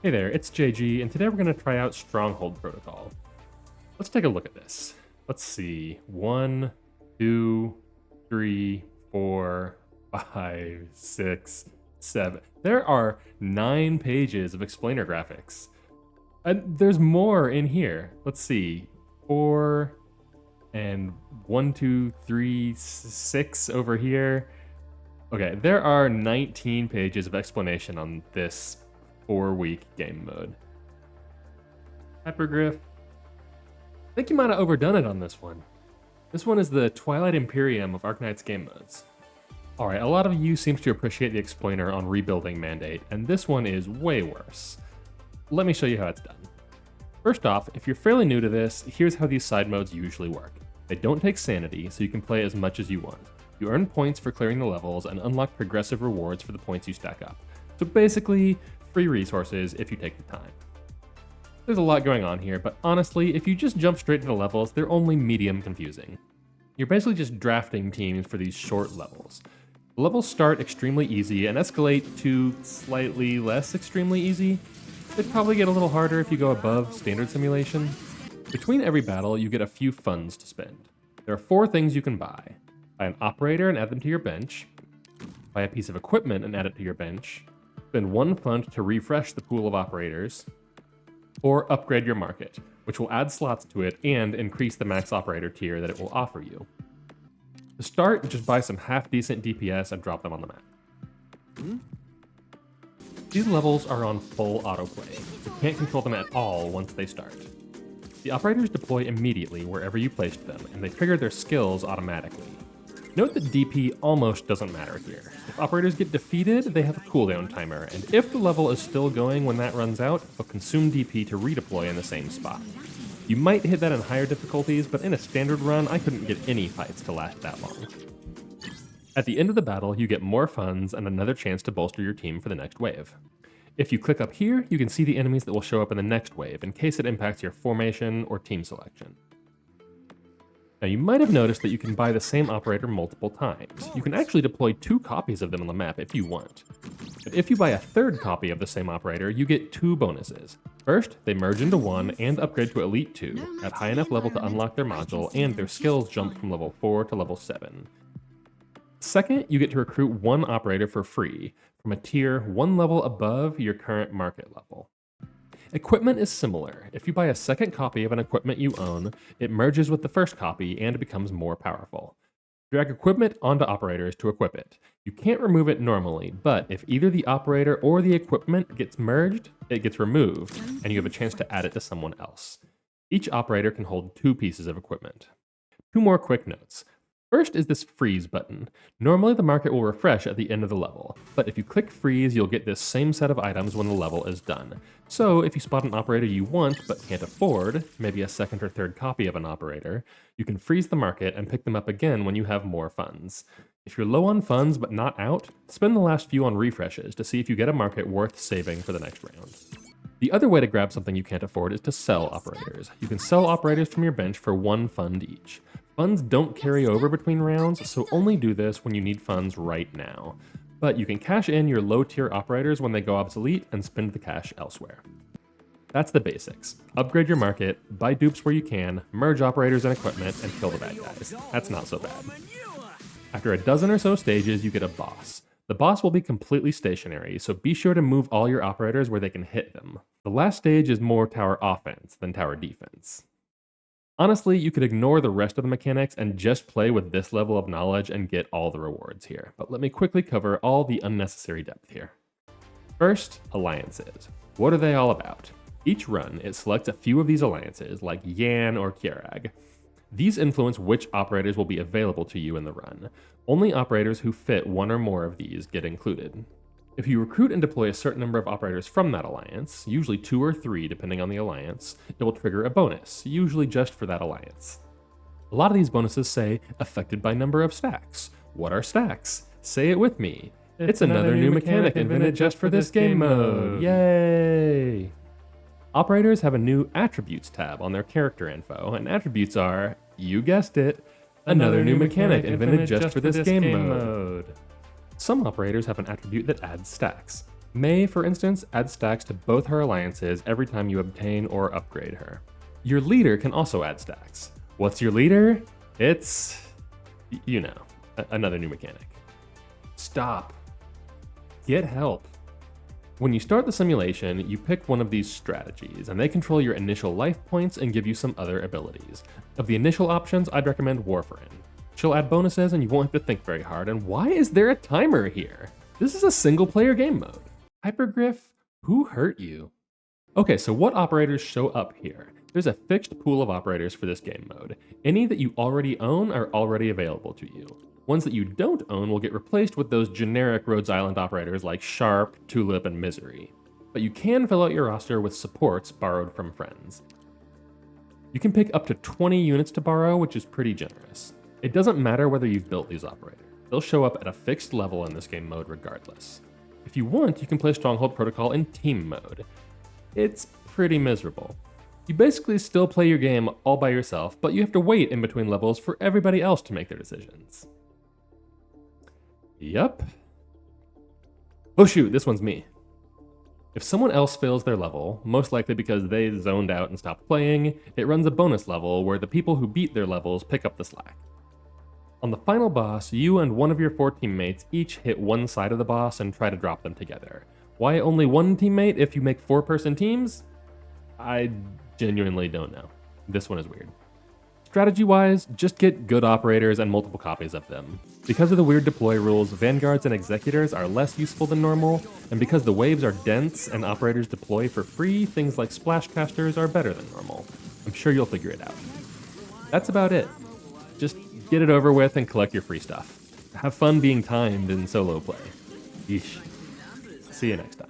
Hey there, it's JG, and today we're going to try out Stronghold Protocol. Let's take a look at this. Let's see. 1, 2, 3, 4, 5, 6, 7. There are 9 pages of explainer graphics. And there's more in here. Let's see. 4 and 1, 2, 3, 6 over here. Okay, there are 19 pages of explanation on this 4-week game mode. Hypergryph. I think you might have overdone it on this one. This one is the Twilight Imperium of Arknight's game modes. Alright, a lot of you seem to appreciate the explainer on rebuilding Mandate, and this one is way worse. Let me show you how it's done. First off, if you're fairly new to this, here's how these side modes usually work. They don't take sanity, so you can play as much as you want. You earn points for clearing the levels and unlock progressive rewards for the points you stack up. So basically, free resources if you take the time. There's a lot going on here, but honestly, if you just jump straight to the levels, they're only medium confusing. You're basically just drafting teams for these short levels. The levels start extremely easy and escalate to slightly less extremely easy. They'd probably get a little harder if you go above standard simulation. Between every battle, you get a few funds to spend. There are 4 things you can buy. Buy an operator and add them to your bench. Buy a piece of equipment and add it to your bench. Spend 1 fund to refresh the pool of operators, or upgrade your market, which will add slots to it and increase the max operator tier that it will offer you. To start, just buy some half-decent DPS and drop them on the map. These levels are on full autoplay. You can't control them at all once they start. The operators deploy immediately wherever you placed them, and they trigger their skills automatically. Note that DP almost doesn't matter here. If operators get defeated, they have a cooldown timer, and if the level is still going when that runs out, they'll consume DP to redeploy in the same spot. You might hit that in higher difficulties, but in a standard run, I couldn't get any fights to last that long. At the end of the battle, you get more funds and another chance to bolster your team for the next wave. If you click up here, you can see the enemies that will show up in the next wave in case it impacts your formation or team selection. Now you might have noticed that you can buy the same operator multiple times. You can actually deploy 2 copies of them on the map if you want. But if you buy a 3rd copy of the same operator, you get 2 bonuses. First, they merge into 1 and upgrade to Elite 2 at high enough level to unlock their module, and their skills jump from level 4 to level 7. Second, you get to recruit 1 operator for free, from a tier 1 level above your current market level. Equipment is similar. If you buy a 2nd copy of an equipment you own, it merges with the 1st copy and becomes more powerful. Drag equipment onto operators to equip it. You can't remove it normally, but if either the operator or the equipment gets merged, it gets removed, and you have a chance to add it to someone else. Each operator can hold 2 pieces of equipment. 2 more quick notes. First is this freeze button. Normally the market will refresh at the end of the level, but if you click freeze, you'll get this same set of items when the level is done. So if you spot an operator you want but can't afford, maybe a 2nd or 3rd copy of an operator, you can freeze the market and pick them up again when you have more funds. If you're low on funds but not out, spend the last few on refreshes to see if you get a market worth saving for the next round. The other way to grab something you can't afford is to sell operators. You can sell operators from your bench for 1 fund each. Funds don't carry over between rounds, so only do this when you need funds right now. But you can cash in your low-tier operators when they go obsolete and spend the cash elsewhere. That's the basics. Upgrade your market, buy dupes where you can, merge operators and equipment, and kill the bad guys. That's not so bad. After a dozen or so stages, you get a boss. The boss will be completely stationary, so be sure to move all your operators where they can hit them. The last stage is more tower offense than tower defense. Honestly, you could ignore the rest of the mechanics and just play with this level of knowledge and get all the rewards here, but let me quickly cover all the unnecessary depth here. First, alliances. What are they all about? Each run, it selects a few of these alliances, like Yan or Kierag. These influence which operators will be available to you in the run. Only operators who fit 1 or more of these get included. If you recruit and deploy a certain number of operators from that alliance, usually 2 or 3 depending on the alliance, it will trigger a bonus, usually just for that alliance. A lot of these bonuses say, affected by number of stacks. What are stacks? Say it with me. It's another new mechanic invented just for this game mode. Yay! Operators have a new attributes tab on their character info, and attributes are, you guessed it, another new mechanic invented just for this game mode. Some operators have an attribute that adds stacks. May, for instance, adds stacks to both her alliances every time you obtain or upgrade her. Your leader can also add stacks. What's your leader? It's, you know, another new mechanic. Stop. Get help. When you start the simulation, you pick one of these strategies, and they control your initial life points and give you some other abilities. Of the initial options, I'd recommend Warfarin. She'll add bonuses and you won't have to think very hard, and why is there a timer here? This is a single-player game mode. Hypergryph, who hurt you? Okay, so what operators show up here? There's a fixed pool of operators for this game mode. Any that you already own are already available to you. Ones that you don't own will get replaced with those generic Rhodes Island operators like Sharp, Tulip, and Misery. But you can fill out your roster with supports borrowed from friends. You can pick up to 20 units to borrow, which is pretty generous. It doesn't matter whether you've built these operators. They'll show up at a fixed level in this game mode regardless. If you want, you can play Stronghold Protocol in team mode. It's pretty miserable. You basically still play your game all by yourself, but you have to wait in between levels for everybody else to make their decisions. Yup. Oh shoot, this one's me. If someone else fails their level, most likely because they zoned out and stopped playing, it runs a bonus level where the people who beat their levels pick up the slack. On the final boss, you and one of your 4 teammates each hit one side of the boss and try to drop them together. Why only one teammate if you make 4-person teams? I genuinely don't know. This one is weird. Strategy-wise, just get good operators and multiple copies of them. Because of the weird deploy rules, vanguards and executors are less useful than normal, and because the waves are dense and operators deploy for free, things like splashcasters are better than normal. I'm sure you'll figure it out. That's about it. Just get it over with and collect your free stuff. Have fun being timed in solo play. Yeesh. See you next time.